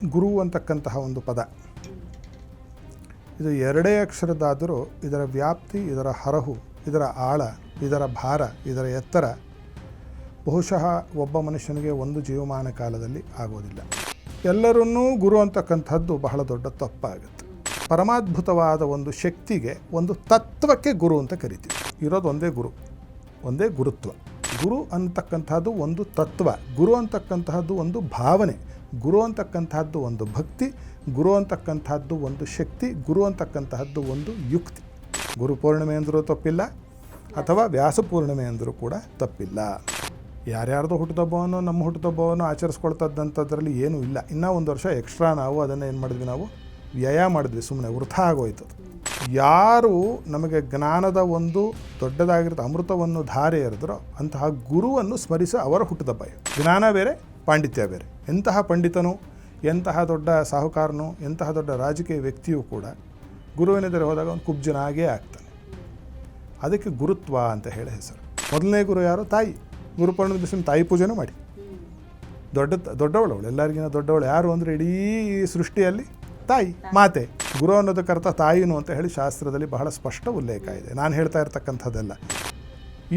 ಗುರು ಅಂತಕ್ಕಂತಹ ಒಂದು ಪದ ಇದು ಎರಡೇ ಅಕ್ಷರದಾದರೂ ಇದರ ವ್ಯಾಪ್ತಿ, ಇದರ ಹರಹು, ಇದರ ಆಳ, ಇದರ ಭಾರ, ಇದರ ಎತ್ತರ ಬಹುಶಃ ಒಬ್ಬ ಮನುಷ್ಯನಿಗೆ ಒಂದು ಜೀವಮಾನ ಕಾಲದಲ್ಲಿ ಆಗೋದಿಲ್ಲ. ಎಲ್ಲರನ್ನೂ ಗುರು ಅಂತಕ್ಕಂಥದ್ದು ಬಹಳ ದೊಡ್ಡ ತಪ್ಪಾಗುತ್ತೆ. ಪರಮಾದ್ಭುತವಾದ ಒಂದು ಶಕ್ತಿಗೆ, ಒಂದು ತತ್ವಕ್ಕೆ ಗುರು ಅಂತ ಕರಿತೀವಿ. ಇರೋದು ಒಂದೇ ಗುರು, ಒಂದೇ ಗುರುತ್ವ. ಗುರು ಅಂತಕ್ಕಂಥದ್ದು ಒಂದು ತತ್ವ, ಗುರು ಅಂತಕ್ಕಂತಹದ್ದು ಒಂದು ಭಾವನೆ, ಗುರು ಅಂತಕ್ಕಂಥದ್ದು ಒಂದು ಭಕ್ತಿ, ಗುರು ಅಂತಕ್ಕಂಥದ್ದು ಒಂದು ಶಕ್ತಿ, ಗುರು ಅಂತಕ್ಕಂತಹದ್ದು ಒಂದು ಯುಕ್ತಿ. ಗುರು ಪೂರ್ಣಿಮೆ ಅಂದರೂ ತಪ್ಪಿಲ್ಲ, ಅಥವಾ ವ್ಯಾಸ ಪೂರ್ಣಿಮೆ ಅಂದರೂ ಕೂಡ ತಪ್ಪಿಲ್ಲ. ಯಾರ್ಯಾರ್ದು ಹುಟ್ಟುಹಬ್ಬವನ್ನು ನಮ್ಮ ಹುಟ್ಟುಹಬ್ಬವನ್ನು ಆಚರಿಸ್ಕೊಳ್ತದ್ದಂಥದ್ರಲ್ಲಿ ಏನೂ ಇಲ್ಲ. ಇನ್ನೂ ಒಂದು ವರ್ಷ ಎಕ್ಸ್ಟ್ರಾ ನಾವು ಅದನ್ನು ಏನು ಮಾಡಿದ್ವಿ, ನಾವು ವ್ಯಯ ಮಾಡಿದ್ವಿ, ಸುಮ್ಮನೆ ವೃಥ ಆಗೋಯ್ತು. ಯಾರು ನಮಗೆ ಜ್ಞಾನದ ಒಂದು ದೊಡ್ಡದಾಗಿರೋ ಅಮೃತವನ್ನು ಧಾರೆ ಎರೆದ್ರೋ ಅಂತಹ ಗುರುವನ್ನು ಸ್ಮರಿಸಿ ಅವರ ಹುಟ್ಟುಹಬ್ಬ. ಜ್ಞಾನ ಬೇರೆ, ಪಾಂಡಿತ್ಯ ಬೇರೆ. ಎಂತಹ ಪಂಡಿತನು, ಎಂತಹ ದೊಡ್ಡ ಸಾಹುಕಾರನು, ಎಂತಹ ದೊಡ್ಡ ರಾಜಕೀಯ ವ್ಯಕ್ತಿಯೂ ಕೂಡ ಗುರುವಿನೆದುರು ಹೋದಾಗ ಒಂದು ಕುಬ್ಜನಾಗೇ ಆಗ್ತಾನೆ. ಅದಕ್ಕೆ ಗುರುತ್ವ ಅಂತ ಹೇಳಿ ಹೆಸರು. ಮೊದಲನೇ ಗುರು ಯಾರು? ತಾಯಿ. ಗುರು ಪೌರ್ಣಿಮೆ ದಿವಸ ತಾಯಿ ಪೂಜೆನೂ ಮಾಡಿ. ದೊಡ್ಡವಳು ಅವಳು, ಎಲ್ಲರಿಗಿಂತ ದೊಡ್ಡವಳು ಯಾರು ಅಂದರೆ ಇಡೀ ಸೃಷ್ಟಿಯಲ್ಲಿ ತಾಯಿ, ಮಾತೆ. ಗುರು ಅನ್ನೋದಕ್ಕರ್ಥ ತಾಯಿನು ಅಂತ ಹೇಳಿ ಶಾಸ್ತ್ರದಲ್ಲಿ ಬಹಳ ಸ್ಪಷ್ಟ ಉಲ್ಲೇಖ ಇದೆ. ನಾನು ಹೇಳ್ತಾ ಇರ್ತಕ್ಕಂಥದ್ದೆಲ್ಲ.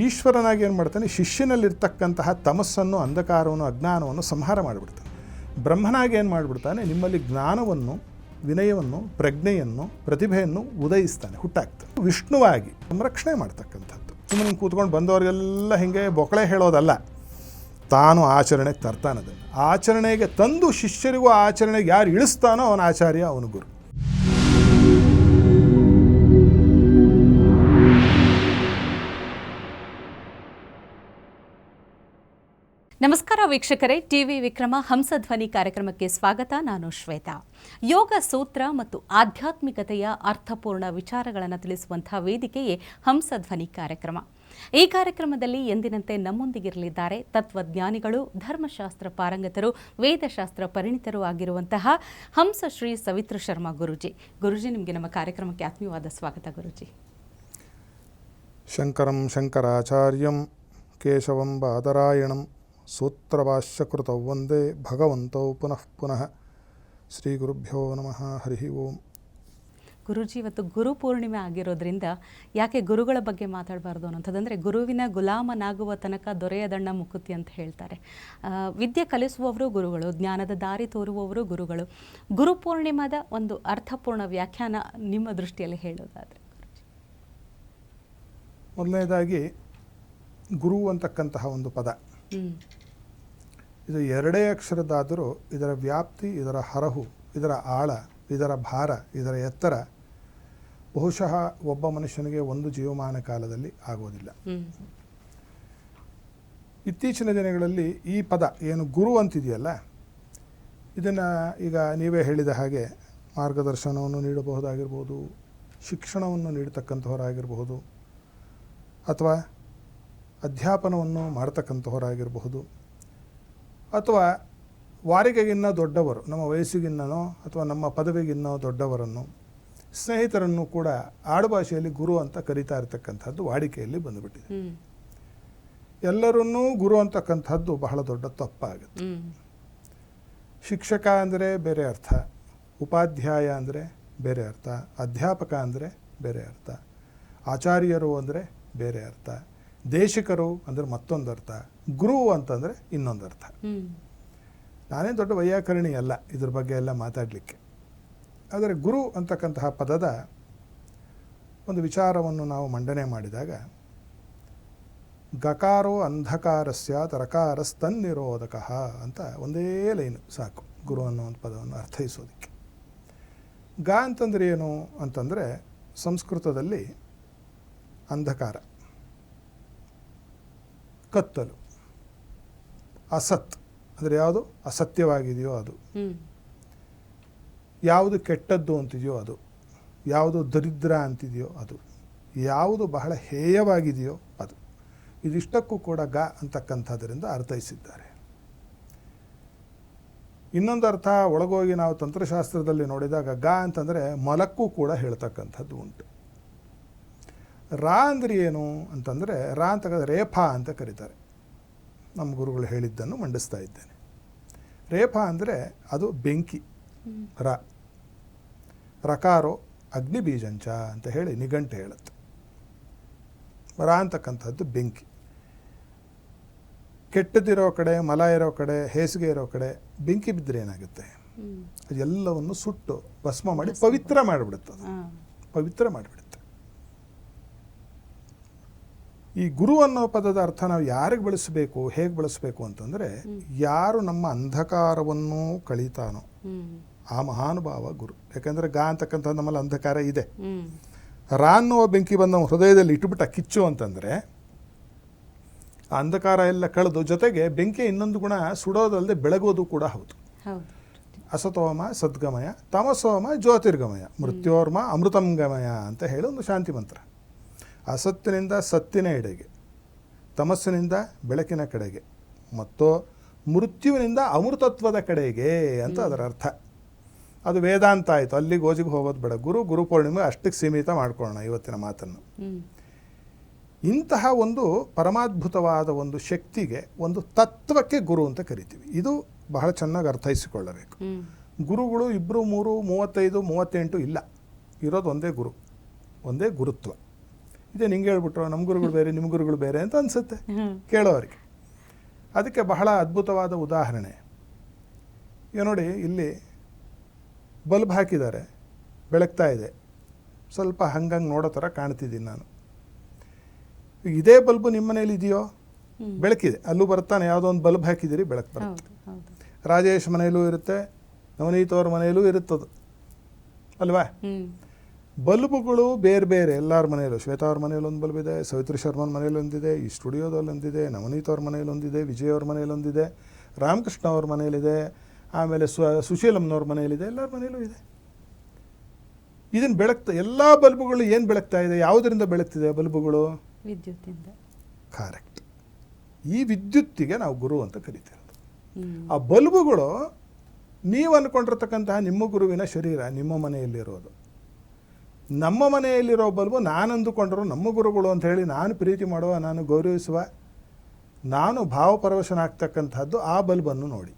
ಈಶ್ವರನಾಗಿ ಏನು ಮಾಡ್ತಾನೆ, ಶಿಷ್ಯನಲ್ಲಿರ್ತಕ್ಕಂತಹ ತಮಸ್ಸನ್ನು, ಅಂಧಕಾರವನ್ನು, ಅಜ್ಞಾನವನ್ನು ಸಂಹಾರ ಮಾಡಿಬಿಡ್ತಾನೆ. ಬ್ರಹ್ಮನಾಗಿ ಏನು ಮಾಡಿಬಿಡ್ತಾನೆ, ನಿಮ್ಮಲ್ಲಿ ಜ್ಞಾನವನ್ನು, ವಿನಯವನ್ನು, ಪ್ರಜ್ಞೆಯನ್ನು, ಪ್ರತಿಭೆಯನ್ನು ಉದಯಿಸ್ತಾನೆ, ಹುಟ್ಟಾಕ್ತಾನೆ. ವಿಷ್ಣುವಾಗಿ ಸಂರಕ್ಷಣೆ ಮಾಡ್ತಕ್ಕಂಥದ್ದು. ಸುಮ್ಮನೆ ಕೂತ್ಕೊಂಡು ಬಂದವರಿಗೆಲ್ಲ ಹೀಗೆ ಬೊಕಳೆ ಹೇಳೋದಲ್ಲ, ತಾನು ಆಚರಣೆಗೆ ತರ್ತಾನದನ್ನು. ಆಚರಣೆಗೆ ತಂದು ಶಿಷ್ಯರಿಗೂ ಆಚರಣೆಗೆ ಯಾರು ಇಳಿಸ್ತಾನೋ ಅವನ ಆಚಾರ್ಯ, ಅವನು ಗುರು. ನಮಸ್ಕಾರ ವೀಕ್ಷಕರೇ, ಟಿವಿ ವಿಕ್ರಮ ಹಂಸಧ್ವನಿ ಕಾರ್ಯಕ್ರಮಕ್ಕೆ ಸ್ವಾಗತ. ನಾನು ಶ್ವೇತಾ. ಯೋಗ ಸೂತ್ರ ಮತ್ತು ಆಧ್ಯಾತ್ಮಿಕತೆಯ ಅರ್ಥಪೂರ್ಣ ವಿಚಾರಗಳನ್ನು ತಿಳಿಸುವಂತಹ ವೇದಿಕೆಯೇ ಹಂಸಧ್ವನಿ ಕಾರ್ಯಕ್ರಮ. ಈ ಕಾರ್ಯಕ್ರಮದಲ್ಲಿ ಎಂದಿನಂತೆ ನಮ್ಮೊಂದಿಗಿರಲಿದ್ದಾರೆ ತತ್ವಜ್ಞಾನಿಗಳು, ಧರ್ಮಶಾಸ್ತ್ರ ಪಾರಂಗತರು, ವೇದಶಾಸ್ತ್ರ ಪರಿಣಿತರು ಆಗಿರುವಂತಹ ಹಂಸಶ್ರೀ ಸವಿತೃ ಶರ್ಮಾ ಗುರೂಜಿ. ಗುರೂಜಿ, ನಿಮಗೆ ನಮ್ಮ ಕಾರ್ಯಕ್ರಮಕ್ಕೆ ಆತ್ಮೀಯವಾದ ಸ್ವಾಗತ. ಗುರೂಜಿ, ಶಂಕರಂ ಶಂಕರಾಚಾರ್ಯಂ ಕೇಶವಂ ಬಾದರಾಯಣಂ ಸೂತ್ರಭಾಷ್ಯಕೃತೌ ವಂದೇ ಭಗವಂತೌ ಪುನಃ ಪುನಃ. ಶ್ರೀ ಗುರುಭ್ಯೋ ನಮಃ. ಹರಿ ಓಂ. ಗುರೂಜಿ, ಇವತ್ತು ಗುರು ಪೂರ್ಣಿಮೆ ಆಗಿರೋದ್ರಿಂದ ಯಾಕೆ ಗುರುಗಳ ಬಗ್ಗೆ ಮಾತಾಡಬಾರ್ದು ಅನ್ನೋಂಥದ್ದಂದರೆ, ಗುರುವಿನ ಗುಲಾಮನಾಗುವ ತನಕ ದೊರೆಯದಣ್ಣ ಮುಕುತಿ ಅಂತ ಹೇಳ್ತಾರೆ. ವಿದ್ಯೆ ಕಲಿಸುವವರು ಗುರುಗಳು, ಜ್ಞಾನದ ದಾರಿ ತೋರುವವರು ಗುರುಗಳು. ಗುರು ಪೂರ್ಣಿಮಾದ ಒಂದು ಅರ್ಥಪೂರ್ಣ ವ್ಯಾಖ್ಯಾನ ನಿಮ್ಮ ದೃಷ್ಟಿಯಲ್ಲಿ ಹೇಳೋದಾದರೆ? ಮೊದಲನೇದಾಗಿ ಗುರು ಅಂತಕ್ಕಂತಹ ಒಂದು ಪದ ಇದು ಎರಡೇ ಅಕ್ಷರದಾದರೂ ಇದರ ವ್ಯಾಪ್ತಿ, ಇದರ ಹರಹು, ಇದರ ಆಳ, ಇದರ ಭಾರ, ಇದರ ಎತ್ತರ ಬಹುಶಃ ಒಬ್ಬ ಮನುಷ್ಯನಿಗೆ ಒಂದು ಜೀವಮಾನ ಕಾಲದಲ್ಲಿ ಆಗೋದಿಲ್ಲ. ಇತ್ತೀಚಿನ ದಿನಗಳಲ್ಲಿ ಈ ಪದ ಏನು ಗುರು ಅಂತಿದೆಯಲ್ಲ, ಇದನ್ನು ಈಗ ನೀವೇ ಹೇಳಿದ ಹಾಗೆ ಮಾರ್ಗದರ್ಶನವನ್ನು ನೀಡಬಹುದಾಗಿರ್ಬೋದು, ಶಿಕ್ಷಣವನ್ನು ನೀಡತಕ್ಕಂಥವರಾಗಿರಬಹುದು, ಅಥವಾ ಅಧ್ಯಾಪನವನ್ನು ಮಾಡ್ತಕ್ಕಂಥವರಾಗಿರಬಹುದು, ಅಥವಾ ವಾರಿಗೆಗಿನ್ನ ದೊಡ್ಡವರು, ನಮ್ಮ ವಯಸ್ಸಿಗಿನ್ನೋ ಅಥವಾ ನಮ್ಮ ಪದವಿಗಿನ್ನೋ ದೊಡ್ಡವರನ್ನು, ಸ್ನೇಹಿತರನ್ನು ಕೂಡ ಆಡುಭಾಷೆಯಲ್ಲಿ ಗುರು ಅಂತ ಕರೀತಾ ಇರತಕ್ಕಂಥದ್ದು ವಾಡಿಕೆಯಲ್ಲಿ ಬಂದುಬಿಟ್ಟಿದೆ. ಎಲ್ಲರನ್ನೂ ಗುರು ಅಂತಕ್ಕಂಥದ್ದು ಬಹಳ ದೊಡ್ಡ ತಪ್ಪಾಗುತ್ತೆ. ಶಿಕ್ಷಕ ಅಂದರೆ ಬೇರೆ ಅರ್ಥ, ಉಪಾಧ್ಯಾಯ ಅಂದರೆ ಬೇರೆ ಅರ್ಥ, ಅಧ್ಯಾಪಕ ಅಂದರೆ ಬೇರೆ ಅರ್ಥ, ಆಚಾರ್ಯರು ಅಂದರೆ ಬೇರೆ ಅರ್ಥ, ದೇಶಿಕರು ಅಂದರೆ ಮತ್ತೊಂದು ಅರ್ಥ, ಗುರು ಅಂತಂದರೆ ಇನ್ನೊಂದು ಅರ್ಥ. ನಾನೇ ದೊಡ್ಡ ವೈಯಾಕರಣಿ ಅಲ್ಲ ಇದ್ರ ಬಗ್ಗೆ ಎಲ್ಲ ಮಾತಾಡಲಿಕ್ಕೆ. ಆದರೆ ಗುರು ಅಂತಕ್ಕಂತಹ ಪದದ ಒಂದು ವಿಚಾರವನ್ನು ನಾವು ಮಂಡನೆ ಮಾಡಿದಾಗ, ಗಕಾರೋ ಅಂಧಕಾರಸ್ಯ ತರಕಾರಸ್ತನ್ನಿರೋಧಕ ಅಂತ ಒಂದೇ ಲೈನು ಸಾಕು ಗುರು ಅನ್ನೋ ಒಂದು ಪದವನ್ನು ಅರ್ಥೈಸೋದಕ್ಕೆ. ಗ ಅಂತಂದರೆ ಏನು ಅಂತಂದರೆ, ಸಂಸ್ಕೃತದಲ್ಲಿ ಅಂಧಕಾರ, ಕತ್ತಲು, ಅಸತ್ ಅಂದರೆ ಯಾವುದು ಅಸತ್ಯವಾಗಿದೆಯೋ ಅದು, ಯಾವುದು ಕೆಟ್ಟದ್ದು ಅಂತಿದೆಯೋ ಅದು, ಯಾವುದು ದರಿದ್ರ ಅಂತಿದೆಯೋ ಅದು, ಯಾವುದು ಬಹಳ ಹೇಯವಾಗಿದೆಯೋ ಅದು. ಇದಿಷ್ಟಕ್ಕೂ ಕೂಡ ಗ ಅಂತಕ್ಕಂಥದ್ರಿಂದ ಅರ್ಥೈಸಿದ್ದಾರೆ. ಇನ್ನೊಂದು ಅರ್ಥ ಒಳಗೋಗಿ ನಾವು ತಂತ್ರಶಾಸ್ತ್ರದಲ್ಲಿ ನೋಡಿದಾಗ ಗ ಅಂತಂದರೆ ಮೊಲಕ್ಕೂ ಕೂಡ ಹೇಳ್ತಕ್ಕಂಥದ್ದು ಉಂಟು. ರಾ ಅಂದರೆ ಏನು ಅಂತಂದರೆ, ರಾ ಅಂತ ರೇಫಾ ಅಂತ ಕರೀತಾರೆ. ನಮ್ಮ ಗುರುಗಳು ಹೇಳಿದ್ದನ್ನು ಮಂಡಿಸ್ತಾ ಇದ್ದೇನೆ. ರೇಫ ಅಂದರೆ ಅದು ಬೆಂಕಿ, ರ. ರಕಾರೋ ಅಗ್ನಿ ಬೀಜಂಚ ಅಂತ ಹೇಳಿ ನಿಘಂಟು ಹೇಳುತ್ತೆ. ರ ಅಂತಕ್ಕಂಥದ್ದು ಬೆಂಕಿ. ಕೆಟ್ಟದಿರೋ ಕಡೆ, ಮಲ ಇರೋ ಕಡೆ, ಹೇಸಿಗೆ ಇರೋ ಕಡೆ ಬೆಂಕಿ ಬಿದ್ದರೆ ಏನಾಗುತ್ತೆ? ಅದೆಲ್ಲವನ್ನು ಸುಟ್ಟು ಭಸ್ಮ ಮಾಡಿ ಪವಿತ್ರ ಮಾಡಿಬಿಡುತ್ತೆ. ಅದು ಪವಿತ್ರ ಮಾಡಿಬಿಡುತ್ತೆ. ಈ ಗುರು ಅನ್ನೋ ಪದದ ಅರ್ಥ ನಾವು ಯಾರಿಗೆ ಬಳಸಬೇಕು, ಹೇಗೆ ಬಳಸಬೇಕು ಅಂತಂದರೆ, ಯಾರು ನಮ್ಮ ಅಂಧಕಾರವನ್ನು ಕಳೀತಾನೋ ಆ ಮಹಾನುಭಾವ ಗುರು. ಯಾಕಂದರೆ ಗಾ ಅಂತಕ್ಕಂಥ ನಮ್ಮಲ್ಲಿ ಅಂಧಕಾರ ಇದೆ. ರಾ ಅನ್ನುವ ಬೆಂಕಿ ಬಂದು ನಮ್ಮ ಹೃದಯದಲ್ಲಿ ಇಟ್ಟುಬಿಟ್ಟ ಕಿಚ್ಚು ಅಂತಂದರೆ ಆ ಅಂಧಕಾರ ಎಲ್ಲ ಕಳೆದು, ಜೊತೆಗೆ ಬೆಂಕಿ ಇನ್ನೊಂದು ಗುಣ ಸುಡೋದಲ್ಲದೆ ಬೆಳಗೋದು ಕೂಡ ಹೌದು. ಅಸತೋಮ ಸದ್ಗಮಯ, ತಮಸೋಮ ಜ್ಯೋತಿರ್ಗಮಯ, ಮೃತ್ಯೋರ್ಮ ಅಮೃತಂ ಗಮಯ ಅಂತ ಹೇಳಿ ಒಂದು ಶಾಂತಿ ಮಂತ್ರ. ಅಸತ್ತಿನಿಂದ ಸತ್ತಿನ ಎಡೆಗೆ, ತಮಸ್ಸಿನಿಂದ ಬೆಳಕಿನ ಕಡೆಗೆ, ಮತ್ತು ಮೃತ್ಯುವಿನಿಂದ ಅಮೃತತ್ವದ ಕಡೆಗೆ ಅಂತ ಅದರ ಅರ್ಥ. ಅದು ವೇದಾಂತ ಆಯಿತು. ಅಲ್ಲಿ ಗೋಜಿಗೆ ಹೋಗೋದು ಬೇಡ. ಗುರು ಪೌರ್ಣಿಮೆ ಅಷ್ಟಕ್ಕೆ ಸೀಮಿತ ಮಾಡ್ಕೊಳ್ಳೋಣ ಇವತ್ತಿನ ಮಾತನ್ನು. ಇಂತಹ ಒಂದು ಪರಮಾದ್ಭುತವಾದ ಒಂದು ಶಕ್ತಿಗೆ, ಒಂದು ತತ್ವಕ್ಕೆ ಗುರು ಅಂತ ಕರಿತೀವಿ. ಇದು ಬಹಳ ಚೆನ್ನಾಗಿ ಅರ್ಥೈಸಿಕೊಳ್ಳಬೇಕು. ಗುರುಗಳು 2, 3, 35, 38 ಇಲ್ಲ. ಇರೋದು ಒಂದೇ ಗುರು, ಒಂದೇ ಗುರುತ್ವ. ಇದೇ ನಿಂಗೆ ಹೇಳ್ಬಿಟ್ರು ನಮ್ಮ ಗುರುಗಳು ಬೇರೆ, ನಿಮ್ಮ ಗುರುಗಳು ಬೇರೆ ಅಂತ ಅನಿಸುತ್ತೆ ಕೇಳೋರಿಗೆ. ಅದಕ್ಕೆ ಬಹಳ ಅದ್ಭುತವಾದ ಉದಾಹರಣೆ ನೋಡಿ. ಇಲ್ಲಿ ಬಲ್ಬ್ ಹಾಕಿದ್ದಾರೆ, ಬೆಳಗ್ತಾ ಇದೆ. ಸ್ವಲ್ಪ ಹಂಗಂಗೆ ನೋಡೋ ಥರ ಕಾಣ್ತಿದ್ದೀನಿ ನಾನು. ಇದೇ ಬಲ್ಬು ನಿಮ್ಮ ಮನೇಲಿ ಇದೆಯೋ? ಬೆಳಕಿದೆ, ಅಲ್ಲೂ ಬರ್ತಾನೆ. ಯಾವುದೋ ಒಂದು ಬಲ್ಬ್ ಹಾಕಿದ್ದೀರಿ, ಬೆಳಕು ಬರುತ್ತೆ. ರಾಜೇಶ್ ಮನೆಯಲ್ಲೂ ಇರುತ್ತೆ, ನವನೀತ್ ಅವ್ರ ಮನೆಯಲ್ಲೂ ಇರುತ್ತದು ಅಲ್ವಾ? ಬಲ್ಬುಗಳು ಬೇರೆ ಬೇರೆ ಎಲ್ಲರ ಮನೆಯಲ್ಲೂ. ಶ್ವೇತಾ ಅವ್ರ ಮನೇಲಿ ಒಂದು ಬಲ್ಬ್ ಇದೆ, ಸವಿತ್ರಿ ಶರ್ಮನ್ ಮನೇಲಿ ಒಂದಿದೆ, ಈ ಸ್ಟುಡಿಯೋದಲ್ಲಿ ಒಂದಿದೆ, ನವನೀತ್ ಅವ್ರ ಮನೇಲಿ ಒಂದಿದೆ, ವಿಜಯ್ ಅವ್ರ ಮನೇಲಿ ಒಂದಿದೆ, ರಾಮಕೃಷ್ಣ ಅವ್ರ ಮನೇಲಿದೆ, ಆಮೇಲೆ ಸುಶೀಲಮ್ನವ್ರ ಮನೆಯಲ್ಲಿದೆ, ಎಲ್ಲರ ಮನೆಯಲ್ಲೂ ಇದೆ. ಇದನ್ನು ಬೆಳಗ್ತಾ ಎಲ್ಲ ಬಲ್ಬುಗಳು ಏನು ಬೆಳಗ್ತಾ ಇದೆ? ಯಾವುದರಿಂದ ಬೆಳಗ್ತಿದೆ ಬಲ್ಬುಗಳು? ವಿದ್ಯುತ್ತಿಂದ. ಕರೆಕ್ಟ್. ಈ ವಿದ್ಯುತ್ತಿಗೆ ನಾವು ಗುರು ಅಂತ ಕರಿತಿರೋದು. ಆ ಬಲ್ಬುಗಳು ನೀವು ಅಂದ್ಕೊಂಡಿರ್ತಕ್ಕಂತಹ ನಿಮ್ಮ ಗುರುವಿನ ಶರೀರ ನಿಮ್ಮ ಮನೆಯಲ್ಲಿರೋದು. ನಮ್ಮ ಮನೆಯಲ್ಲಿರೋ ಬಲ್ಬು ನಾನು ಅಂದುಕೊಂಡರು ನಮ್ಮ ಗುರುಗಳು ಅಂತ ಹೇಳಿ ನಾನು ಪ್ರೀತಿ ಮಾಡುವ, ನಾನು ಗೌರವಿಸುವ, ನಾನು ಭಾವಪರವಶನಾಗ್ತಕ್ಕಂಥದ್ದು ಆ ಬಲ್ಬನ್ನು ನೋಡಿ.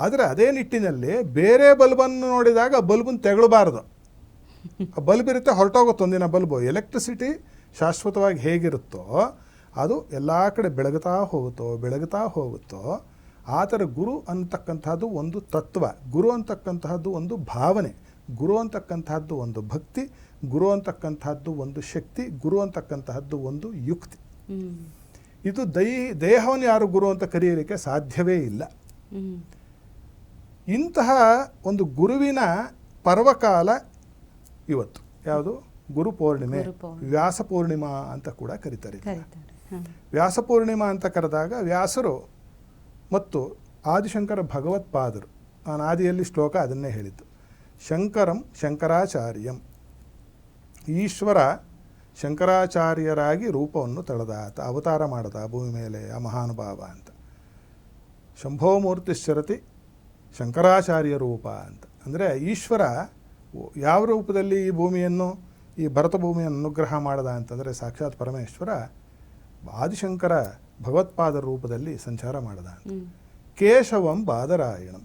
ಆದರೆ ಅದೇ ನಿಟ್ಟಿನಲ್ಲಿ ಬೇರೆ ಬಲ್ಬನ್ನು ನೋಡಿದಾಗ ಬಲ್ಬನ್ನು ತೆಗೊಳ್ಬಾರ್ದು. ಆ ಬಲ್ಬ್ ಇರುತ್ತೆ, ಹೊರಟೋಗುತ್ತೆ ಒಂದಿನ ಬಲ್ಬು. ಎಲೆಕ್ಟ್ರಿಸಿಟಿ ಶಾಶ್ವತವಾಗಿ ಹೇಗಿರುತ್ತೋ ಅದು ಎಲ್ಲ ಕಡೆ ಬೆಳಗುತ್ತಾ ಹೋಗುತ್ತೋ ಆ ಥರ ಗುರು ಅಂತಕ್ಕಂಥದ್ದು ಒಂದು ತತ್ವ, ಗುರು ಅಂತಕ್ಕಂತಹದ್ದು ಒಂದು ಭಾವನೆ, ಗುರು ಅಂತಕ್ಕಂತಹದ್ದು ಒಂದು ಭಕ್ತಿ, ಗುರು ಅಂತಕ್ಕಂತಹದ್ದು ಒಂದು ಶಕ್ತಿ, ಗುರು ಅಂತಕ್ಕಂತಹದ್ದು ಒಂದು ಯುಕ್ತಿ. ಇದು ದೇಹವನ್ನು ಯಾರು ಗುರು ಅಂತ ಕರೆಯಲಿಕ್ಕೆ ಸಾಧ್ಯವೇ ಇಲ್ಲ. ಇಂತಹ ಒಂದು ಗುರುವಿನ ಪರ್ವಕಾಲ ಇವತ್ತು. ಯಾವುದು? ಗುರು ಪೌರ್ಣಿಮೆ, ವ್ಯಾಸ ಪೂರ್ಣಿಮಾ ಅಂತ ಕೂಡ ಕರೀತಾರೆ. ವ್ಯಾಸ ಪೂರ್ಣಿಮಾ ಅಂತ ಕರೆದಾಗ ವ್ಯಾಸರು ಮತ್ತು ಆದಿಶಂಕರ ಭಗವತ್ಪಾದರು, ನಾನು ಆದಿಯಲ್ಲಿ ಶ್ಲೋಕ ಅದನ್ನೇ ಹೇಳಿದ್ದು, ಶಂಕರಂ ಶಂಕರಾಚಾರ್ಯಂ, ಈಶ್ವರ ಶಂಕರಾಚಾರ್ಯರಾಗಿ ರೂಪವನ್ನು ತಳೆದಾತ, ಅವತಾರ ಮಾಡದ ಭೂಮಿ ಮೇಲೆ ಆ ಮಹಾನುಭಾವ ಅಂತ. ಶಂಭೋಮೂರ್ತಿಶ್ಚರತಿ ಶಂಕರಾಚಾರ್ಯ ರೂಪ ಅಂತ. ಅಂದರೆ ಈಶ್ವರ ಯಾವ ರೂಪದಲ್ಲಿ ಈ ಭೂಮಿಯನ್ನು, ಈ ಭರತ ಭೂಮಿಯನ್ನು ಅನುಗ್ರಹ ಮಾಡದ ಅಂತಂದರೆ ಸಾಕ್ಷಾತ್ ಪರಮೇಶ್ವರ ಆದಿಶಂಕರ ಭಗವತ್ಪಾದರ ರೂಪದಲ್ಲಿ ಸಂಚಾರ ಮಾಡದ ಅಂತ. ಕೇಶವಂ ಬಾದರಾಯಣಂ,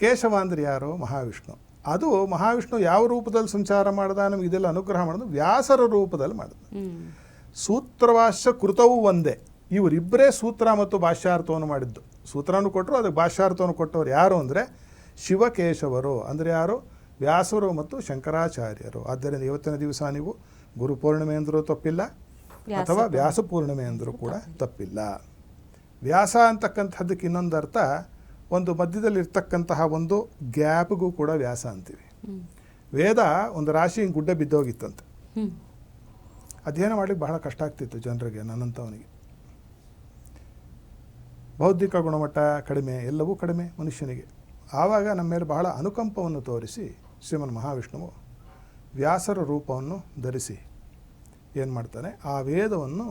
ಕೇಶವ ಅಂದರೆ ಯಾರು? ಮಹಾವಿಷ್ಣು. ಅದು ಮಹಾವಿಷ್ಣು ಯಾವ ರೂಪದಲ್ಲಿ ಸಂಚಾರ ಮಾಡ್ದ, ನಮಗೆ ಇದೆಲ್ಲ ಅನುಗ್ರಹ ಮಾಡೋದು ವ್ಯಾಸರ ರೂಪದಲ್ಲಿ ಮಾಡಿದ. ಸೂತ್ರಭಾಷ್ಯ ಕೃತವೂ ಒಂದೇ. ಇವರಿಬ್ಬರೇ ಸೂತ್ರ ಮತ್ತು ಭಾಷ್ಯಾರ್ಥವನ್ನು ಮಾಡಿದ್ದು. ಸೂತ್ರನೂ ಕೊಟ್ಟರು, ಅದಕ್ಕೆ ಭಾಷ್ಯಾರ್ಥವನ್ನು ಕೊಟ್ಟವರು ಯಾರು ಅಂದರೆ ಶಿವಕೇಶವರು. ಅಂದರೆ ಯಾರು? ವ್ಯಾಸರು ಮತ್ತು ಶಂಕರಾಚಾರ್ಯರು. ಆದ್ದರಿಂದ ಇವತ್ತಿನ ದಿವಸ ನೀವು ಗುರು ಪೂರ್ಣಿಮೆ ಅಂದರೂ ತಪ್ಪಿಲ್ಲ, ಅಥವಾ ವ್ಯಾಸ ಪೂರ್ಣಿಮೆ ಅಂದರೂ ಕೂಡ ತಪ್ಪಿಲ್ಲ. ವ್ಯಾಸ ಅಂತಕ್ಕಂಥದ್ದಕ್ಕೆ ಇನ್ನೊಂದು ಅರ್ಥ, ಒಂದು ಮಧ್ಯದಲ್ಲಿ ಇರ್ತಕ್ಕಂತಹ ಒಂದು ಗ್ಯಾಪ್ಗೂ ಕೂಡ ವ್ಯಾಸ ಅಂತೀವಿ. ವೇದ ಒಂದು ರಾಶಿ ಗುಡ್ಡ ಬಿದ್ದೋಗಿತ್ತಂತೆ. ಅಧ್ಯಯನ ಮಾಡಲಿಕ್ಕೆ ಬಹಳ ಕಷ್ಟ ಆಗ್ತಿತ್ತು ಜನರಿಗೆ, ನನ್ನಂಥವನಿಗೆ. ಬೌದ್ಧಿಕ ಗುಣಮಟ್ಟ ಕಡಿಮೆ, ಎಲ್ಲವೂ ಕಡಿಮೆ ಮನುಷ್ಯನಿಗೆ. ಆವಾಗ ನಮ್ಮ ಮೇಲೆ ಬಹಳ ಅನುಕಂಪವನ್ನು ತೋರಿಸಿ ಶ್ರೀಮನ್ ಮಹಾವಿಷ್ಣುವು ವ್ಯಾಸರ ರೂಪವನ್ನು ಧರಿಸಿ ಏನು ಮಾಡ್ತಾನೆ, ಆ ವೇದವನ್ನು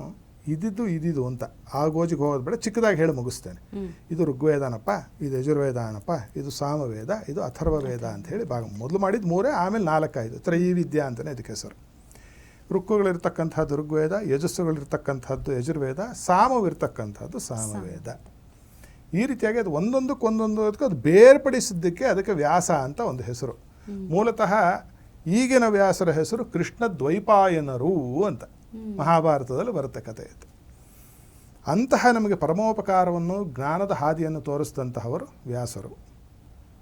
ಇದಿದ್ದು ಅಂತ ಆ ಗೋಜಿಗೆ ಹೋಗೋದು ಬೇಡ, ಚಿಕ್ಕದಾಗಿ ಹೇಳಿ ಮುಗಿಸ್ತೇನೆ. ಇದು ಋಗ್ವೇದನಪ್ಪ, ಇದು ಯಜುರ್ವೇದನಪ್ಪ, ಇದು ಸಾಮವೇದ, ಇದು ಅಥರ್ವವೇದ ಅಂತ ಹೇಳಿ ಮೊದಲು ಮಾಡಿದ್ದು 3, ಆಮೇಲೆ 4-5 ತ್ರೈವಿದ್ಯಾ ಅಂತಲೇ ಇದಕ್ಕೆ ಹೆಸರು. ಋಕ್ಕುಗಳಿರ್ತಕ್ಕಂಥದ್ದು ಋಗ್ವೇದ, ಯಜಸ್ಸುಗಳಿರ್ತಕ್ಕಂಥದ್ದು ಯಜುರ್ವೇದ, ಸಾಮವಿರ್ತಕ್ಕಂಥದ್ದು ಸಾಮವೇದ. ಈ ರೀತಿಯಾಗಿ ಅದು ಒಂದೊಂದಕ್ಕೆ ಅದು ಬೇರ್ಪಡಿಸಿದ್ದಕ್ಕೆ ಅದಕ್ಕೆ ವ್ಯಾಸ ಅಂತ ಒಂದು ಹೆಸರು. ಮೂಲತಃ ಈಗಿನ ವ್ಯಾಸರ ಹೆಸರು ಕೃಷ್ಣ ದ್ವೈಪಾಯನರು ಅಂತ ಮಹಾಭಾರತದಲ್ಲಿ ಬರುತ್ತೆ ಕಥೆ ಇದು. ಅಂತಹ ನಮಗೆ ಪರಮೋಪಕಾರವನ್ನು ಜ್ಞಾನದ ಹಾದಿಯನ್ನು ತೋರಿಸಿದಂತಹವರು ವ್ಯಾಸರು.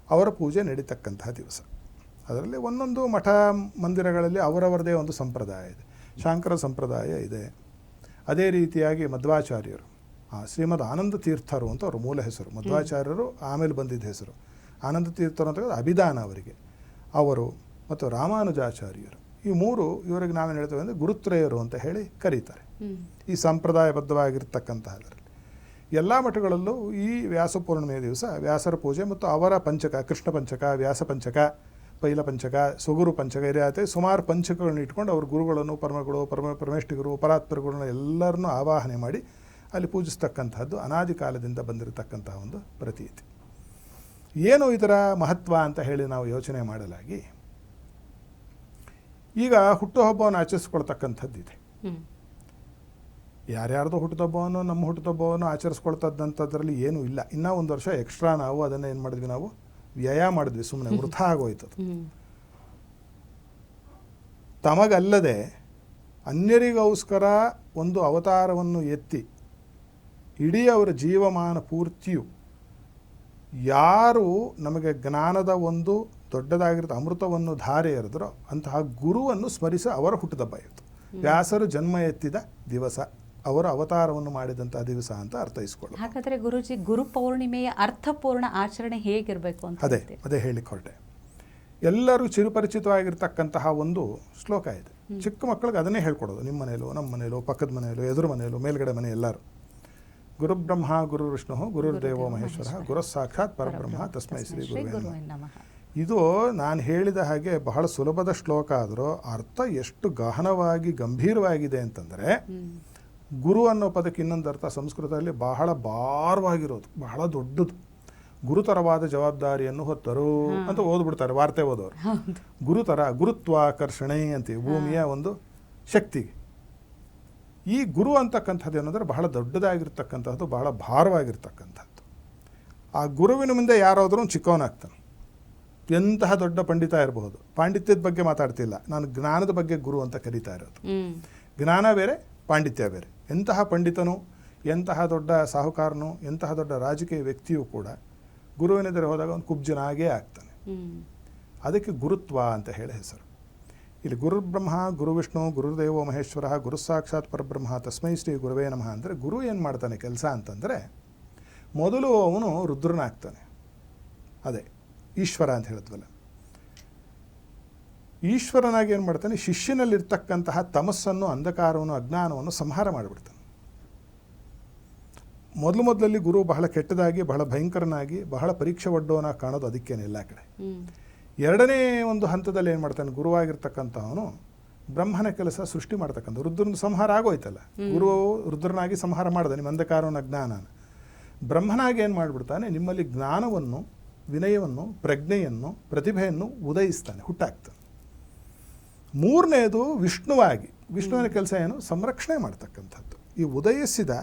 ಅವರ ಪೂಜೆ ನಡೀತಕ್ಕಂತಹ ದಿವಸ. ಅದರಲ್ಲಿ ಒಂದೊಂದು ಮಠ ಮಂದಿರಗಳಲ್ಲಿ ಅವರವರದೇ ಒಂದು ಸಂಪ್ರದಾಯ ಇದೆ. ಶಾಂಕರ ಸಂಪ್ರದಾಯ ಇದೆ. ಅದೇ ರೀತಿಯಾಗಿ ಮಧ್ವಾಚಾರ್ಯರು, ಶ್ರೀಮದ್ ಆನಂದ ತೀರ್ಥರು ಅಂತ ಅವ್ರ ಮೂಲ ಹೆಸರು. ಮಧ್ವಾಚಾರ್ಯರು ಆಮೇಲೆ ಬಂದಿದ್ದ ಹೆಸರು. ಆನಂದ ತೀರ್ಥರು ಅಂತ ಅಭಿದಾನ ಅವರಿಗೆ. ಅವರು ಮತ್ತು ರಾಮಾನುಜಾಚಾರ್ಯರು, ಈ ಮೂರು ಇವರಿಗೆ ನಾವೇನು ಹೇಳ್ತೇವೆ ಅಂದರೆ ಗುರುತ್ರಯರು ಅಂತ ಹೇಳಿ ಕರೀತಾರೆ. ಈ ಸಂಪ್ರದಾಯಬದ್ಧವಾಗಿರ್ತಕ್ಕಂತಹದರಲ್ಲಿ ಎಲ್ಲ ಮಠಗಳಲ್ಲೂ ಈ ವ್ಯಾಸ ಪೂರ್ಣಿಮೆಯ ದಿವಸ ವ್ಯಾಸರ ಪೂಜೆ ಮತ್ತು ಅವರ ಪಂಚಕ, ಕೃಷ್ಣ ಪಂಚಕ, ವ್ಯಾಸ ಪಂಚಕ, ಪೈಲ ಪಂಚಕ, ಸುಗುರು ಪಂಚಕ ಇರತ್ತೆ. ಸುಮಾರು ಪಂಚಕಗಳನ್ನ ಇಟ್ಕೊಂಡು ಅವ್ರ ಗುರುಗಳನ್ನು, ಪರಮೇಷ್ಠಿಗರು, ಪರಾತ್ಪರಗಳನ್ನ ಎಲ್ಲರನ್ನೂ ಆವಾಹನೆ ಮಾಡಿ ಅಲ್ಲಿ ಪೂಜಿಸ್ತಕ್ಕಂಥದ್ದು ಅನಾದಿ ಕಾಲದಿಂದ ಬಂದಿರತಕ್ಕಂತಹ ಒಂದು ಪ್ರತೀತಿ. ಏನು ಇದರ ಮಹತ್ವ ಅಂತ ಹೇಳಿ ನಾವು ಯೋಚನೆ ಮಾಡಲಾಗಿ ಈಗ ಹುಟ್ಟುಹಬ್ಬವನ್ನು ಆಚರಿಸ್ಕೊಳ್ತಕ್ಕಂಥದ್ದಿದೆ. ಯಾರ್ಯಾರ್ದು ಹುಟ್ಟುಹಬ್ಬವನ್ನು ನಮ್ಮ ಹುಟ್ಟುಹಬ್ಬವನ್ನು ಆಚರಿಸ್ಕೊಳ್ತಕ್ಕಂಥದ್ರಲ್ಲಿ ಏನೂ ಇಲ್ಲ. ಇನ್ನೂ ಒಂದು ವರ್ಷ ಎಕ್ಸ್ಟ್ರಾ ನಾವು ಅದನ್ನು ಏನು ಮಾಡಿದ್ವಿ, ನಾವು ವ್ಯಯ ಮಾಡಿದ್ವಿ, ಸುಮ್ಮನೆ ವೃಥ ಆಗೋಯ್ತದು. ತಮಗಲ್ಲದೆ ಅನ್ಯರಿಗೋಸ್ಕರ ಒಂದು ಅವತಾರವನ್ನು ಎತ್ತಿ ಇಡೀ ಅವರ ಜೀವಮಾನ ಪೂರ್ತಿಯು ಯಾರು ನಮಗೆ ಜ್ಞಾನದ ಒಂದು ದೊಡ್ಡದಾಗಿರೋ ಅಮೃತವನ್ನು ಧಾರೆ ಎರೆದರೋ ಅಂತಹ ಗುರುವನ್ನು ಸ್ಮರಿಸಿ ಅವರ ಹುಟ್ಟುಹಬ್ಬ ಇತ್ತು. ವ್ಯಾಸರು ಜನ್ಮ ಎತ್ತಿದ ದಿವಸ, ಅವರ ಅವತಾರವನ್ನು ಮಾಡಿದಂತಹ ದಿವಸ ಅಂತ ಅರ್ಥೈಸ್ಕೊಳ್ಳಿ. ಹಾಗಾದರೆ ಗುರುಜಿ, ಗುರು ಪೌರ್ಣಿಮೆಯ ಅರ್ಥಪೂರ್ಣ ಆಚರಣೆ ಹೇಗಿರಬೇಕು ಅಂತ ಅದೇ ಹೇಳಿಕ್ಕೆ ಹೊರಟೆ. ಎಲ್ಲರೂ ಚಿರುಪರಿಚಿತವಾಗಿರ್ತಕ್ಕಂತಹ ಒಂದು ಶ್ಲೋಕ ಇದೆ. ಚಿಕ್ಕ ಮಕ್ಕಳಿಗೆ ಅದನ್ನೇ ಹೇಳ್ಕೊಡೋದು. ನಿಮ್ಮ ಮನೆಯಲ್ಲೋ, ನಮ್ಮ ಮನೆಯಲ್ಲೋ, ಪಕ್ಕದ ಮನೆಯಲ್ಲೋ, ಎದುರು ಮನೆಯಲ್ಲೋ, ಮೇಲ್ಗಡೆ ಮನೆ ಎಲ್ಲರೂ. ಗುರುಬ್ರಹ್ಮ ಗುರು ವಿಷ್ಣು ಗುರುರ್ದೇವೋ ಮಹೇಶ್ವರ ಗುರು ಸಾಕ್ಷಾತ್ ಪರಬ್ರಹ್ಮ ತಸ್ಮೈ ಶ್ರೀ ಗುರುವೇ ನಮಃ. ಇದು ನಾನು ಹೇಳಿದ ಹಾಗೆ ಬಹಳ ಸುಲಭದ ಶ್ಲೋಕ ಆದರೂ ಅರ್ಥ ಎಷ್ಟು ಗಹನವಾಗಿ ಗಂಭೀರವಾಗಿದೆ ಅಂತಂದರೆ, ಗುರು ಅನ್ನೋ ಪದಕ್ಕೆ ಇನ್ನೊಂದು ಅರ್ಥ ಸಂಸ್ಕೃತದಲ್ಲಿ ಬಹಳ ಭಾರವಾಗಿರೋದು, ಬಹಳ ದೊಡ್ಡದು. ಗುರುತರವಾದ ಜವಾಬ್ದಾರಿಯನ್ನು ಹೊತ್ತರು ಅಂತ ಓದ್ಬಿಡ್ತಾರೆ ವಾರ್ತೆ ಓದೋರು. ಗುರುತರ, ಗುರುತ್ವಾಕರ್ಷಣೆ ಅಂತೀವಿ, ಭೂಮಿಯ ಒಂದು ಶಕ್ತಿಗೆ. ಈ ಗುರು ಅಂತಕ್ಕಂಥದ್ದು ಏನಂದರೆ ಬಹಳ ದೊಡ್ಡದಾಗಿರ್ತಕ್ಕಂಥದ್ದು, ಬಹಳ ಭಾರವಾಗಿರ್ತಕ್ಕಂಥದ್ದು. ಆ ಗುರುವಿನ ಮುಂದೆ ಯಾರಾದರೂ ಚಿಕ್ಕವನಾಗ್ತಾನೆ. ಎಂತಹ ದೊಡ್ಡ ಪಂಡಿತ ಇರಬಹುದು, ಪಾಂಡಿತ್ಯದ ಬಗ್ಗೆ ಮಾತಾಡ್ತಿಲ್ಲ, ನಾನು ಜ್ಞಾನದ ಬಗ್ಗೆ ಗುರು ಅಂತ ಕರೀತಾ ಇರೋದು. ಜ್ಞಾನ ಬೇರೆ, ಪಾಂಡಿತ್ಯ ಬೇರೆ. ಎಂತಹ ಪಂಡಿತನು, ಎಂತಹ ದೊಡ್ಡ ಸಾಹುಕಾರನು, ಎಂತಹ ದೊಡ್ಡ ರಾಜಕೀಯ ವ್ಯಕ್ತಿಯೂ ಕೂಡ ಗುರುವಿನೆದುರು ಹೋದಾಗ ಒಂದು ಕುಬ್ಜನಾಗೇ ಆಗ್ತಾನೆ. ಅದಕ್ಕೆ ಗುರುತ್ವ ಅಂತ ಹೇಳಿ ಹೆಸರು. ಇಲ್ಲಿ ಗುರುಬ್ರಹ್ಮ ಗುರು ವಿಷ್ಣು ಗುರುದೇವೋ ಮಹೇಶ್ವರ ಗುರು ಸಾಕ್ಷಾತ್ ಪರಬ್ರಹ್ಮ ತಸ್ಮೈ ಶ್ರೀ ಗುರುವೇ ನಮಃ ಅಂದರೆ ಗುರು ಏನು ಮಾಡ್ತಾನೆ ಕೆಲಸ ಅಂತಂದರೆ, ಮೊದಲು ಅವನು ರುದ್ರನಾಗ್ತಾನೆ. ಅದೇ ಈಶ್ವರ ಅಂತ ಹೇಳಿದ್ವಲ್ಲ. ಈಶ್ವರನಾಗಿ ಏನು ಮಾಡ್ತಾನೆ, ಶಿಷ್ಯನಲ್ಲಿರ್ತಕ್ಕಂತಹ ತಮಸ್ಸನ್ನು, ಅಂಧಕಾರವನ್ನು, ಅಜ್ಞಾನವನ್ನು ಸಂಹಾರ ಮಾಡಿಬಿಡ್ತಾನೆ. ಮೊದಲಲ್ಲಿ ಗುರು ಬಹಳ ಕೆಟ್ಟದಾಗಿ, ಬಹಳ ಭಯಂಕರನಾಗಿ, ಬಹಳ ಪರೀಕ್ಷೆ ಒಡ್ಡೋನಾಗಿ ಕಾಣೋದು ಅದಕ್ಕೇನೆ ಎಲ್ಲ ಕಡೆ. ಎರಡನೇ ಒಂದು ಹಂತದಲ್ಲಿ ಏನು ಮಾಡ್ತಾನೆ, ಗುರುವಾಗಿರ್ತಕ್ಕಂಥವನು ಬ್ರಹ್ಮನ ಕೆಲಸ ಸೃಷ್ಟಿ ಮಾಡ್ತಕ್ಕಂಥ. ರುದ್ರನ ಸಂಹಾರ ಆಗೋಯ್ತಲ್ಲ, ಗುರು ರುದ್ರನಾಗಿ ಸಂಹಾರ ಮಾಡಿದ ನಿಮ್ಮ ಅಂಧಕಾರವನ್ನು, ಅಜ್ಞಾನನ. ಬ್ರಹ್ಮನಾಗಿ ಏನು ಮಾಡಿಬಿಡ್ತಾನೆ, ನಿಮ್ಮಲ್ಲಿ ಜ್ಞಾನವನ್ನು, ವಿನಯವನ್ನು, ಪ್ರಜ್ಞೆಯನ್ನು, ಪ್ರತಿಭೆಯನ್ನು ಉದಯಿಸ್ತಾನೆ, ಹುಟ್ಟಾಕ್ತಾನೆ. ಮೂರನೇದು ವಿಷ್ಣುವಾಗಿ, ವಿಷ್ಣುವಿನ ಕೆಲಸ ಏನು, ಸಂರಕ್ಷಣೆ ಮಾಡ್ತಕ್ಕಂಥದ್ದು. ಈ ಉದಯಿಸಿದ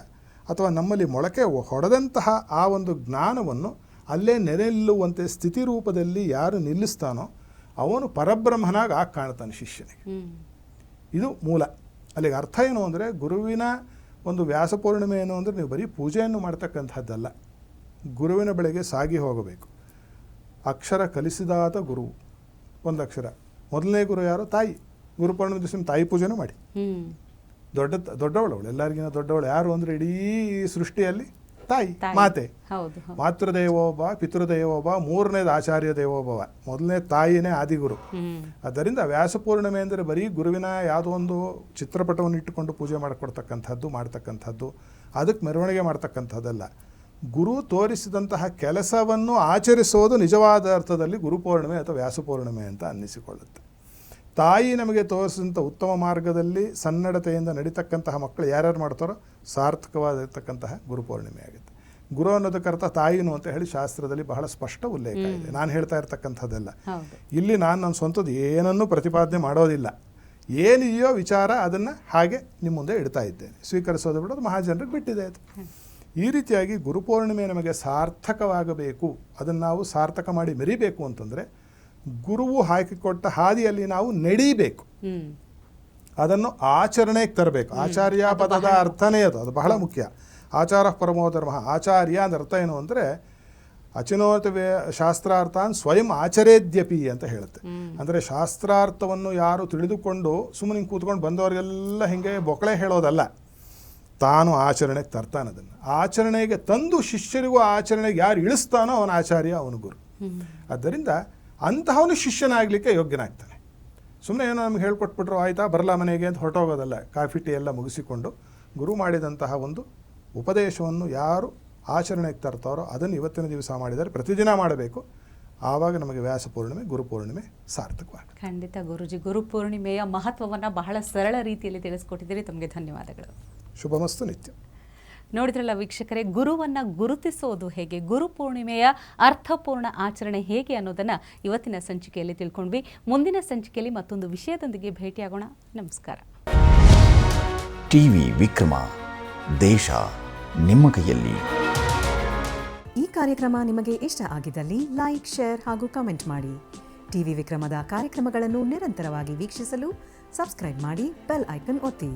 ಅಥವಾ ನಮ್ಮಲ್ಲಿ ಮೊಳಕೆ ಹೊಡೆದಂತಹ ಆ ಒಂದು ಜ್ಞಾನವನ್ನು ಅಲ್ಲೇ ನೆಲೆಲ್ಲುವಂತೆ ಸ್ಥಿತಿ ರೂಪದಲ್ಲಿ ಯಾರು ನಿಲ್ಲಿಸ್ತಾನೋ ಅವನು ಪರಬ್ರಹ್ಮನಾಗಿ ಕಾಣ್ತಾನೆ ಶಿಷ್ಯನಿಗೆ. ಇದು ಮೂಲ. ಅಲ್ಲಿಗೆ ಅರ್ಥ ಏನು ಅಂದರೆ, ಗುರುವಿನ ಒಂದು ವ್ಯಾಸ ಪೂರ್ಣಿಮೆ ಏನು ಅಂದರೆ ನೀವು ಬರೀ ಪೂಜೆಯನ್ನು ಮಾಡ್ತಕ್ಕಂಥದ್ದಲ್ಲ, ಗುರುವಿನ ಬಳಿಗೆ ಸಾಗಿ ಹೋಗಬೇಕು. ಅಕ್ಷರ ಕಲಿಸಿದಾತ ಗುರು, ಒಂದು ಅಕ್ಷರ. ಮೊದಲನೇ ಗುರು ಯಾರು, ತಾಯಿ. ಗುರುಪೂರ್ಣಿಮೆ ದಿವಸ ತಾಯಿ ಪೂಜೆನೂ ಮಾಡಿ. ದೊಡ್ಡವಳು, ಎಲ್ಲರಿಗಿನ ದೊಡ್ಡವಳು ಯಾರು ಅಂದರೆ ಇಡೀ ಸೃಷ್ಟಿಯಲ್ಲಿ ತಾಯಿ, ಮಾತೆ. ಮಾತೃದೇವೋಭವ, ಪಿತೃದೇವೋಭವ, ಮೂರನೇದು ಆಚಾರ್ಯ ದೇವೋಭವ. ಮೊದಲನೇ ತಾಯಿನೇ ಆದಿಗುರು. ಆದ್ದರಿಂದ ವ್ಯಾಸ ಪೂರ್ಣಿಮೆ ಅಂದರೆ ಬರೀ ಗುರುವಿನ ಯಾವುದೋ ಒಂದು ಚಿತ್ರಪಟವನ್ನು ಇಟ್ಟುಕೊಂಡು ಪೂಜೆ ಮಾಡ್ತಕ್ಕಂಥದ್ದು, ಅದಕ್ಕೆ ಮೆರವಣಿಗೆ ಮಾಡ್ತಕ್ಕಂಥದ್ದಲ್ಲ. ಗುರು ತೋರಿಸಿದಂತಹ ಕೆಲಸವನ್ನು ಆಚರಿಸೋದು ನಿಜವಾದ ಅರ್ಥದಲ್ಲಿ ಗುರುಪೂರ್ಣಿಮೆ ಅಥವಾ ವ್ಯಾಸ ಪೂರ್ಣಿಮೆ ಅಂತ ಅನ್ನಿಸಿಕೊಳ್ಳುತ್ತೆ. ತಾಯಿ ನಮಗೆ ತೋರಿಸಿದಂಥ ಉತ್ತಮ ಮಾರ್ಗದಲ್ಲಿ ಸನ್ನಡತೆಯಿಂದ ನಡೀತಕ್ಕಂತಹ ಮಕ್ಕಳು ಯಾರ್ಯಾರು ಮಾಡ್ತಾರೋ ಸಾರ್ಥಕವಾಗಿರ್ತಕ್ಕಂತಹ ಗುರುಪೂರ್ಣಿಮೆ ಆಗುತ್ತೆ. ಗುರು ಅನ್ನೋದಕ್ಕರ್ಥ ತಾಯಿನು ಅಂತ ಹೇಳಿ ಶಾಸ್ತ್ರದಲ್ಲಿ ಬಹಳ ಸ್ಪಷ್ಟ ಉಲ್ಲೇಖ ಇದೆ. ನಾನು ಹೇಳ್ತಾ ಇರ್ತಕ್ಕಂಥದ್ದೆಲ್ಲ. ಇಲ್ಲಿ ನಾನು ನನ್ನ ಸ್ವಂತದ್ದು ಏನನ್ನೂ ಪ್ರತಿಪಾದನೆ ಮಾಡೋದಿಲ್ಲ. ಏನಿದೆಯೋ ವಿಚಾರ ಅದನ್ನು ಹಾಗೆ ನಿಮ್ಮ ಮುಂದೆ ಇಡ್ತಾ ಇದ್ದೇನೆ. ಸ್ವೀಕರಿಸೋದು ಬಿಡೋದು ಮಹಾಜನರಿಗೆ ಬಿಟ್ಟಿದೆ. ಅದು ಈ ರೀತಿಯಾಗಿ ಗುರುಪೂರ್ಣಿಮೆ ನಮಗೆ ಸಾರ್ಥಕವಾಗಬೇಕು, ಅದನ್ನು ನಾವು ಸಾರ್ಥಕ ಮಾಡಿ ಮೆರಿಬೇಕು ಅಂತಂದರೆ ಗುರುವು ಹಾಕಿಕೊಟ್ಟ ಹಾದಿಯಲ್ಲಿ ನಾವು ನಡೀಬೇಕು, ಅದನ್ನು ಆಚರಣೆಗೆ ತರಬೇಕು. ಆಚಾರ್ಯ ಪದದ ಅರ್ಥನೇ ಅದು ಬಹಳ ಮುಖ್ಯ. ಆಚಾರ ಪರಮೋ ಧರ್ಮ. ಆಚಾರ್ಯ ಅಂದ್ರೆ ಅರ್ಥ ಏನು ಅಂದರೆ ಅಚಿನೋತ ಶಾಸ್ತ್ರಾರ್ಥಾನ್ ಸ್ವಯಂ ಆಚರೇದ್ಯಪಿ ಅಂತ ಹೇಳುತ್ತೆ. ಅಂದರೆ ಶಾಸ್ತ್ರಾರ್ಥವನ್ನು ಯಾರು ತಿಳಿದುಕೊಂಡು ಸುಮ್ಮನೆ ಹಿಂಗೆ ಕೂತ್ಕೊಂಡು ಬಂದವರಿಗೆಲ್ಲ ಹಿಂಗೆ ಬೊಕ್ಕಳೆ ಹೇಳೋದಲ್ಲ, ತಾನು ಆಚರಣೆಗೆ ತರ್ತಾನೆ. ಅದನ್ನು ಆಚರಣೆಗೆ ತಂದು ಶಿಷ್ಯರಿಗೂ ಆಚರಣೆಗೆ ಯಾರು ಇಳಿಸ್ತಾನೋ ಅವನ ಆಚಾರ್ಯ, ಅವನು ಗುರು. ಆದ್ದರಿಂದ ಅಂತಹವನು ಶಿಷ್ಯನಾಗಲಿಕ್ಕೆ ಯೋಗ್ಯನಾಗ್ತಾನೆ. ಸುಮ್ಮನೆ ಏನೋ ನಮ್ಗೆ ಹೇಳ್ಕೊಟ್ಬಿಟ್ರು ಆಯಿತಾ ಬರಲ್ಲ ಮನೆಗೆ ಅಂತ ಹೊರಟೋಗೋದಲ್ಲ. ಕಾಫಿ ಟೀ ಎಲ್ಲ ಮುಗಿಸಿಕೊಂಡು ಗುರು ಮಾಡಿದಂತಹ ಒಂದು ಉಪದೇಶವನ್ನು ಯಾರು ಆಚರಣೆಗೆ ತರ್ತಾರೋ ಅದನ್ನು ಇವತ್ತಿನ ದಿವಸ ಮಾಡಿದರೆ ಪ್ರತಿದಿನ ಮಾಡಬೇಕು. ಆವಾಗ ನಮಗೆ ವ್ಯಾಸ ಪೂರ್ಣಿಮೆ, ಗುರುಪೂರ್ಣಿಮೆ ಸಾರ್ಥಕವಾಗುತ್ತೆ. ಖಂಡಿತ ಗುರುಜಿ, ಗುರುಪೂರ್ಣಿಮೆಯ ಮಹತ್ವವನ್ನು ಬಹಳ ಸರಳ ರೀತಿಯಲ್ಲಿ ತಿಳಿಸ್ಕೊಟ್ಟಿದ್ದೀರಿ. ತಮಗೆ ಧನ್ಯವಾದಗಳು. ಶುಭಮಸ್ತು ನಿತ್ಯ. ನೋಡಿದ್ರಲ್ಲ ವೀಕ್ಷಕರೇ, ಗುರುವನ್ನು ಗುರುತಿಸೋದು ಹೇಗೆ, ಗುರುಪೂರ್ಣಿಮೆಯ ಅರ್ಥಪೂರ್ಣ ಆಚರಣೆ ಹೇಗೆ ಅನ್ನೋದನ್ನು ಇವತ್ತಿನ ಸಂಚಿಕೆಯಲ್ಲಿ ತಿಳ್ಕೊಂಡ್ವಿ. ಮುಂದಿನ ಸಂಚಿಕೆಯಲ್ಲಿ ಮತ್ತೊಂದು ವಿಷಯದೊಂದಿಗೆ ಭೇಟಿಯಾಗೋಣ. ನಮಸ್ಕಾರ. ಟಿವಿ ವಿಕ್ರಮ, ದೇಶ ನಿಮ್ಮ ಕೈಯಲ್ಲಿ. ಈ ಕಾರ್ಯಕ್ರಮ ನಿಮಗೆ ಇಷ್ಟ ಆಗಿದ್ದಲ್ಲಿ ಲೈಕ್, ಶೇರ್ ಹಾಗೂ ಕಮೆಂಟ್ ಮಾಡಿ. ಟಿವಿ ವಿಕ್ರಮದ ಕಾರ್ಯಕ್ರಮಗಳನ್ನು ನಿರಂತರವಾಗಿ ವೀಕ್ಷಿಸಲು ಸಬ್ಸ್ಕ್ರೈಬ್ ಮಾಡಿ, ಬೆಲ್ ಐಕನ್ ಒತ್ತಿ.